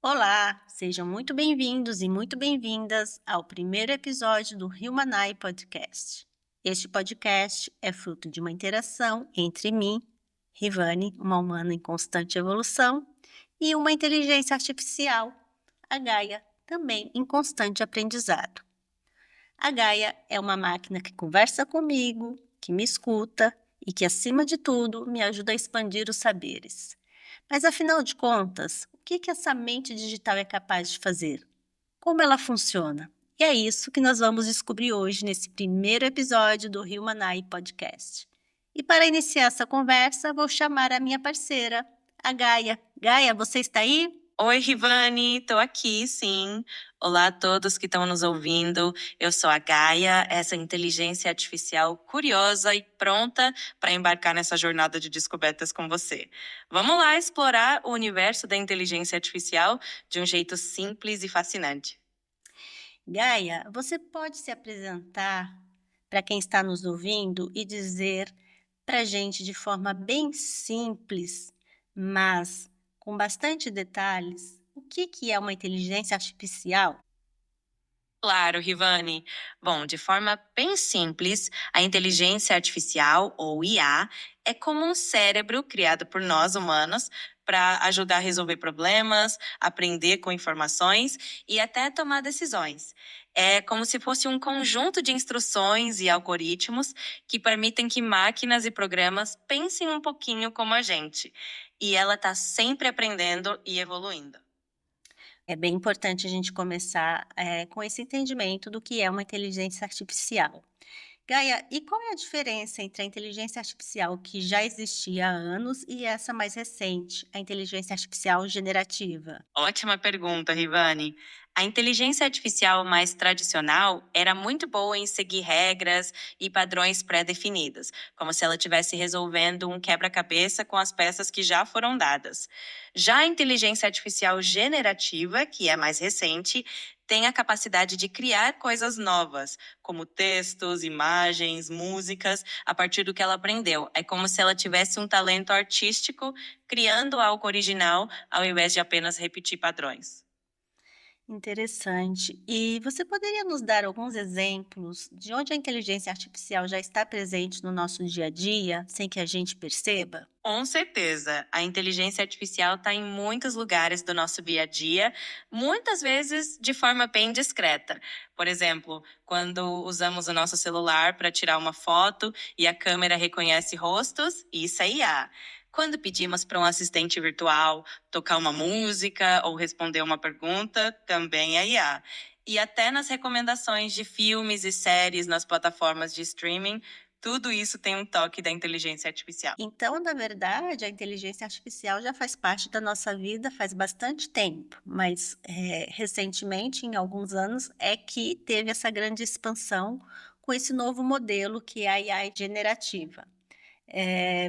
Olá, sejam muito bem-vindos e muito bem-vindas ao primeiro episódio do Humanai Podcast. Este podcast é fruto de uma interação entre mim, Rivane, uma humana em constante evolução, e uma inteligência artificial, a Gaia, também em constante aprendizado. A Gaia é uma máquina que conversa comigo, que me escuta e que, acima de tudo, me ajuda a expandir os saberes. Mas afinal de contas, o que essa mente digital é capaz de fazer? Como ela funciona? E é isso que nós vamos descobrir hoje nesse primeiro episódio do Humanai Podcast. E para iniciar essa conversa, vou chamar a minha parceira, a Gaia. Gaia, você está aí? Oi, Rivane, estou aqui, sim. Olá a todos que estão nos ouvindo. Eu sou a Gaia, essa inteligência artificial curiosa e pronta para embarcar nessa jornada de descobertas com você. Vamos lá explorar o universo da inteligência artificial de um jeito simples e fascinante. Gaia, você pode se apresentar para quem está nos ouvindo e dizer para a gente de forma bem simples, mas com bastante detalhes, o que é uma inteligência artificial? Claro, Rivane. Bom, de forma bem simples, a inteligência artificial, ou IA, é como um cérebro criado por nós humanos para ajudar a resolver problemas, aprender com informações e até tomar decisões. É como se fosse um conjunto de instruções e algoritmos que permitem que máquinas e programas pensem um pouquinho como a gente. E ela está sempre aprendendo e evoluindo. É bem importante a gente começar com esse entendimento do que é uma inteligência artificial. Gaia, e qual é a diferença entre a inteligência artificial que já existia há anos e essa mais recente, a inteligência artificial generativa? Ótima pergunta, Rivane. A inteligência artificial mais tradicional era muito boa em seguir regras e padrões pré-definidos, como se ela estivesse resolvendo um quebra-cabeça com as peças que já foram dadas. Já a inteligência artificial generativa, que é mais recente, tem a capacidade de criar coisas novas, como textos, imagens, músicas, a partir do que ela aprendeu. É como se ela tivesse um talento artístico criando algo original ao invés de apenas repetir padrões. Interessante. E você poderia nos dar alguns exemplos de onde a inteligência artificial já está presente no nosso dia a dia, sem que a gente perceba? Com certeza, a inteligência artificial está em muitos lugares do nosso dia a dia, muitas vezes de forma bem discreta. Por exemplo, quando usamos o nosso celular para tirar uma foto e a câmera reconhece rostos, isso é IA. Quando pedimos para um assistente virtual tocar uma música ou responder uma pergunta, também é IA. E até nas recomendações de filmes e séries nas plataformas de streaming, tudo isso tem um toque da inteligência artificial. Então, na verdade, a inteligência artificial já faz parte da nossa vida faz bastante tempo, mas recentemente, em alguns anos, é que teve essa grande expansão com esse novo modelo que é a AI generativa.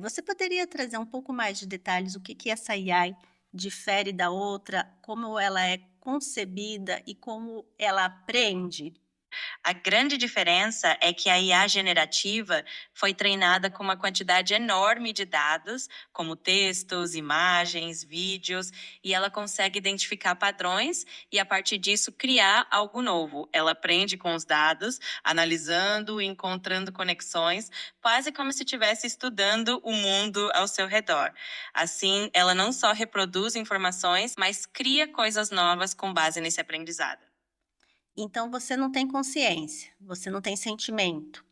Você poderia trazer um pouco mais de detalhes o que essa AI difere da outra, como ela é concebida e como ela aprende? A grande diferença é que a IA generativa foi treinada com uma quantidade enorme de dados, como textos, imagens, vídeos, e ela consegue identificar padrões e, a partir disso, criar algo novo. Ela aprende com os dados, analisando e encontrando conexões, quase como se estivesse estudando o mundo ao seu redor. Assim, ela não só reproduz informações, mas cria coisas novas com base nesse aprendizado. Então você não tem consciência, você não tem sentimento.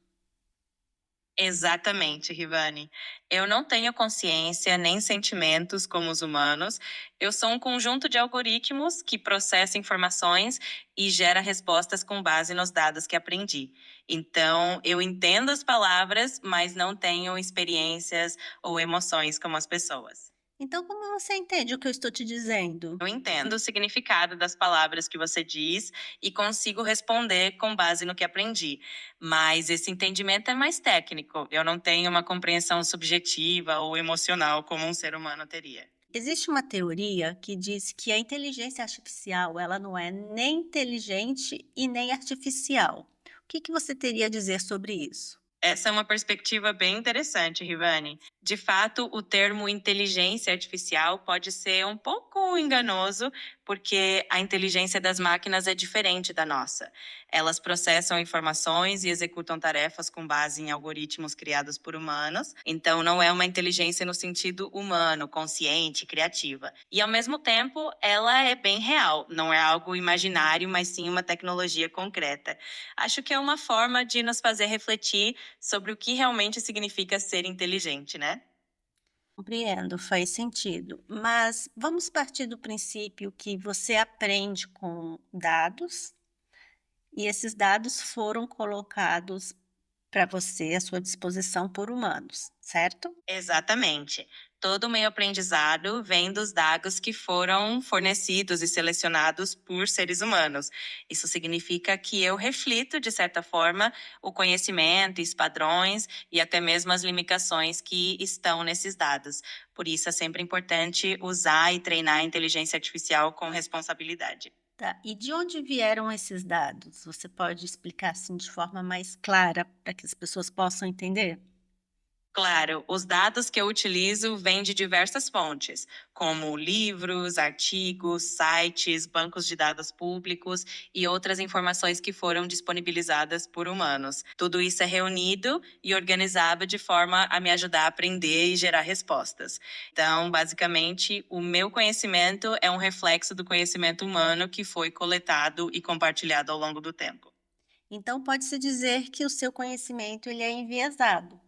Exatamente, Rivane. Eu não tenho consciência nem sentimentos como os humanos. Eu sou um conjunto de algoritmos que processa informações e gera respostas com base nos dados que aprendi. Então, eu entendo as palavras, mas não tenho experiências ou emoções como as pessoas. Então como você entende o que eu estou te dizendo? Eu entendo o significado das palavras que você diz e consigo responder com base no que aprendi. Mas esse entendimento é mais técnico. Eu não tenho uma compreensão subjetiva ou emocional como um ser humano teria. Existe uma teoria que diz que a inteligência artificial, ela não é nem inteligente e nem artificial. O que você teria a dizer sobre isso? Essa é uma perspectiva bem interessante, Rivane. De fato, o termo inteligência artificial pode ser um pouco enganoso, porque a inteligência das máquinas é diferente da nossa. Elas processam informações e executam tarefas com base em algoritmos criados por humanos, então não é uma inteligência no sentido humano, consciente, criativa. E ao mesmo tempo, ela é bem real, não é algo imaginário, mas sim uma tecnologia concreta. Acho que é uma forma de nos fazer refletir sobre o que realmente significa ser inteligente, né? Compreendo, faz sentido. Mas vamos partir do princípio que você aprende com dados e esses dados foram colocados para você, à sua disposição por humanos, certo? Exatamente. Todo o meu aprendizado vem dos dados que foram fornecidos e selecionados por seres humanos. Isso significa que eu reflito, de certa forma, o conhecimento, os padrões e até mesmo as limitações que estão nesses dados. Por isso é sempre importante usar e treinar a inteligência artificial com responsabilidade. Tá. E de onde vieram esses dados? Você pode explicar assim de forma mais clara para que as pessoas possam entender? Claro, os dados que eu utilizo vêm de diversas fontes, como livros, artigos, sites, bancos de dados públicos e outras informações que foram disponibilizadas por humanos. Tudo isso é reunido e organizado de forma a me ajudar a aprender e gerar respostas. Então, basicamente, o meu conhecimento é um reflexo do conhecimento humano que foi coletado e compartilhado ao longo do tempo. Então pode-se dizer que o seu conhecimento ele é enviesado.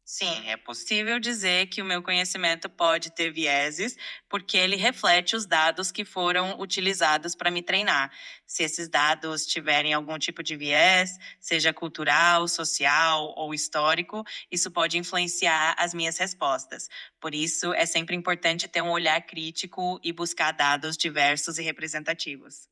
Sim, é possível dizer que o meu conhecimento pode ter vieses, porque ele reflete os dados que foram utilizados para me treinar. Se esses dados tiverem algum tipo de viés, seja cultural, social ou histórico, isso pode influenciar as minhas respostas. Por isso, é sempre importante ter um olhar crítico e buscar dados diversos e representativos.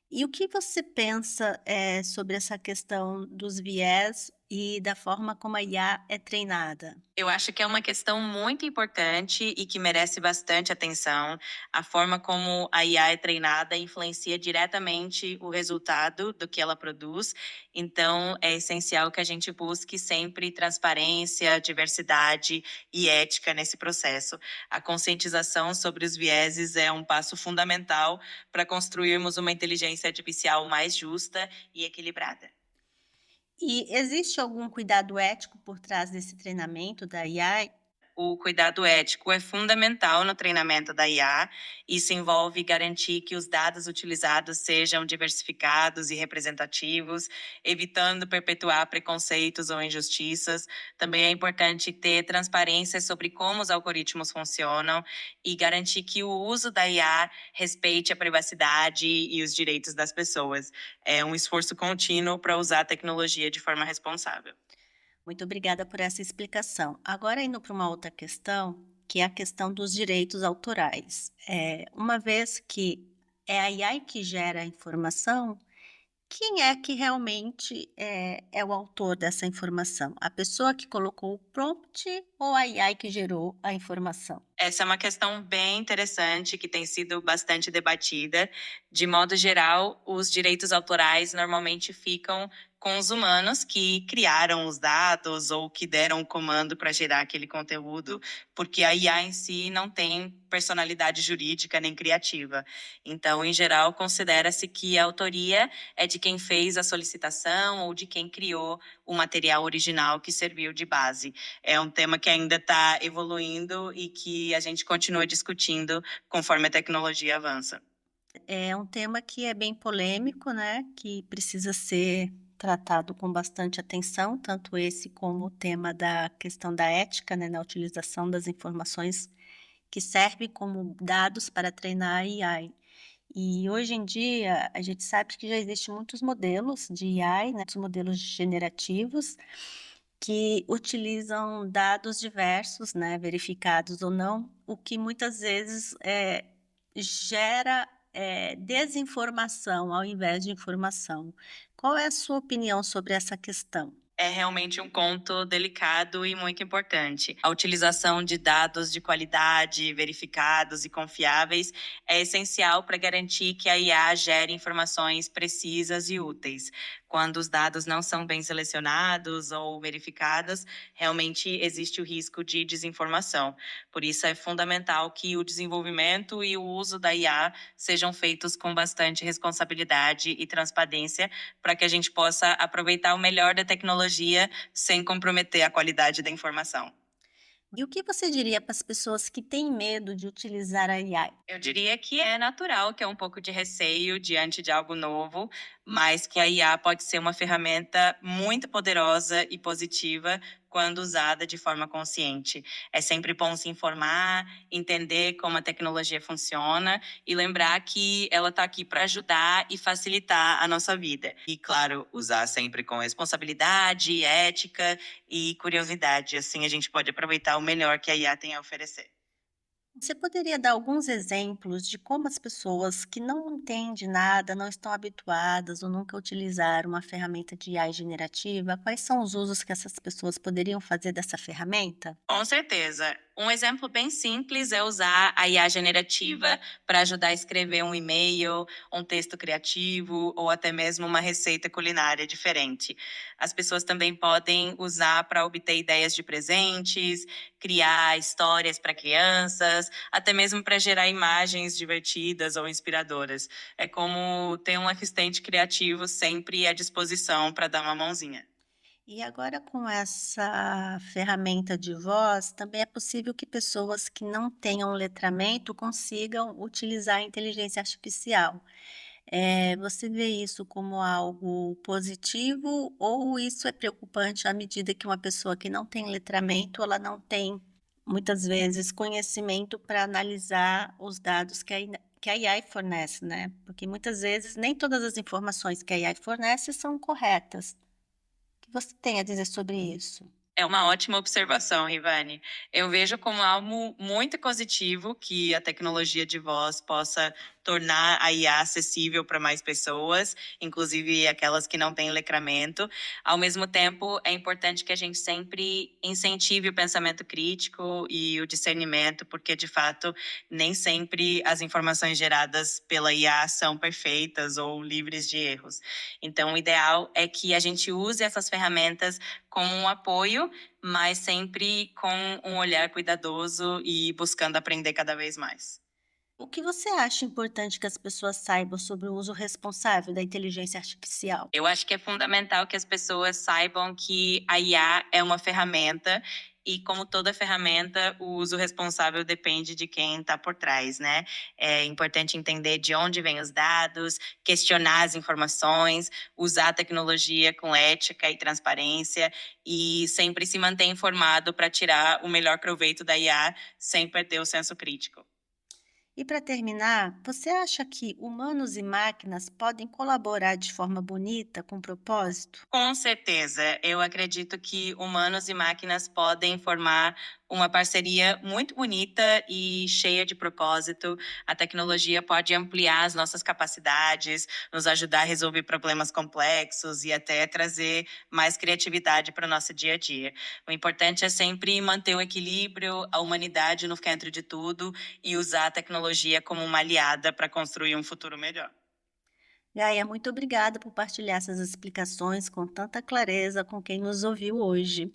E o que você pensa, sobre essa questão dos viés e da forma como a IA é treinada? Eu acho que é uma questão muito importante e que merece bastante atenção. A forma como a IA é treinada influencia diretamente o resultado do que ela produz. Então, é essencial que a gente busque sempre transparência, diversidade e ética nesse processo. A conscientização sobre os vieses é um passo fundamental para construirmos uma inteligência artificial mais justa e equilibrada. E existe algum cuidado ético por trás desse treinamento da AI? O cuidado ético é fundamental no treinamento da IA. Isso envolve garantir que os dados utilizados sejam diversificados e representativos, evitando perpetuar preconceitos ou injustiças. Também é importante ter transparência sobre como os algoritmos funcionam e garantir que o uso da IA respeite a privacidade e os direitos das pessoas. É um esforço contínuo para usar a tecnologia de forma responsável. Muito obrigada por essa explicação. Agora indo para uma outra questão, que é a questão dos direitos autorais. Uma vez que é a AI que gera a informação, quem é que realmente é o autor dessa informação? A pessoa que colocou o prompt ou a AI que gerou a informação? Essa é uma questão bem interessante que tem sido bastante debatida. De modo geral, os direitos autorais normalmente ficam com os humanos que criaram os dados ou que deram o comando para gerar aquele conteúdo, porque a IA em si não tem personalidade jurídica nem criativa. Então, em geral, considera-se que a autoria é de quem fez a solicitação ou de quem criou o material original que serviu de base. É um tema que ainda está evoluindo e que a gente continua discutindo conforme a tecnologia avança. É um tema que é bem polêmico, né, que precisa ser tratado com bastante atenção, tanto esse como o tema da questão da ética, né, na utilização das informações que servem como dados para treinar a AI. E hoje em dia, a gente sabe que já existem muitos modelos de AI, né, muitos modelos generativos, que utilizam dados diversos, né, verificados ou não, o que muitas vezes, gera, desinformação ao invés de informação. Qual é a sua opinião sobre essa questão? É realmente um ponto delicado e muito importante. A utilização de dados de qualidade, verificados e confiáveis é essencial para garantir que a IA gere informações precisas e úteis. Quando os dados não são bem selecionados ou verificados, realmente existe o risco de desinformação. Por isso é fundamental que o desenvolvimento e o uso da IA sejam feitos com bastante responsabilidade e transparência, para que a gente possa aproveitar o melhor da tecnologia sem comprometer a qualidade da informação. E o que você diria para as pessoas que têm medo de utilizar a AI? Eu diria que é natural que é um pouco de receio diante de algo novo, mas que a IA pode ser uma ferramenta muito poderosa e positiva quando usada de forma consciente. É sempre bom se informar, entender como a tecnologia funciona e lembrar que ela está aqui para ajudar e facilitar a nossa vida. E, claro, usar sempre com responsabilidade, ética e curiosidade. Assim a gente pode aproveitar o melhor que a IA tem a oferecer. Você poderia dar alguns exemplos de como as pessoas que não entendem nada, não estão habituadas ou nunca utilizaram uma ferramenta de AI generativa, quais são os usos que essas pessoas poderiam fazer dessa ferramenta? Com certeza. Um exemplo bem simples é usar a IA generativa para ajudar a escrever um e-mail, um texto criativo ou até mesmo uma receita culinária diferente. As pessoas também podem usar para obter ideias de presentes, criar histórias para crianças, até mesmo para gerar imagens divertidas ou inspiradoras. É como ter um assistente criativo sempre à disposição para dar uma mãozinha. E agora, com essa ferramenta de voz, também é possível que pessoas que não tenham letramento consigam utilizar a inteligência artificial. Você vê isso como algo positivo ou isso é preocupante à medida que uma pessoa que não tem letramento, ela não tem, muitas vezes, conhecimento para analisar os dados que a AI fornece, né? Porque muitas vezes nem todas as informações que a AI fornece são corretas. O que você tem a dizer sobre isso? É uma ótima observação, Rivane. Eu vejo como algo muito positivo que a tecnologia de voz possa tornar a IA acessível para mais pessoas, inclusive aquelas que não têm letramento. Ao mesmo tempo, é importante que a gente sempre incentive o pensamento crítico e o discernimento, porque de fato nem sempre as informações geradas pela IA são perfeitas ou livres de erros. Então, o ideal é que a gente use essas ferramentas como um apoio, mas sempre com um olhar cuidadoso e buscando aprender cada vez mais. O que você acha importante que as pessoas saibam sobre o uso responsável da inteligência artificial? Eu acho que é fundamental que as pessoas saibam que a IA é uma ferramenta e, como toda ferramenta, o uso responsável depende de quem está por trás, né? É importante entender de onde vêm os dados, questionar as informações, usar a tecnologia com ética e transparência e sempre se manter informado para tirar o melhor proveito da IA sem perder o senso crítico. E para terminar, você acha que humanos e máquinas podem colaborar de forma bonita, com propósito? Com certeza, eu acredito que humanos e máquinas podem formar uma parceria muito bonita e cheia de propósito. A tecnologia pode ampliar as nossas capacidades, nos ajudar a resolver problemas complexos e até trazer mais criatividade para o nosso dia a dia. O importante é sempre manter o equilíbrio, a humanidade no centro de tudo e usar a tecnologia como uma aliada para construir um futuro melhor. Gaia, muito obrigada por partilhar essas explicações com tanta clareza com quem nos ouviu hoje.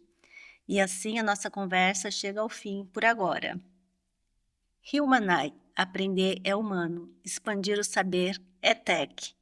E assim a nossa conversa chega ao fim por agora. Humanai, aprender é humano, expandir o saber é tech.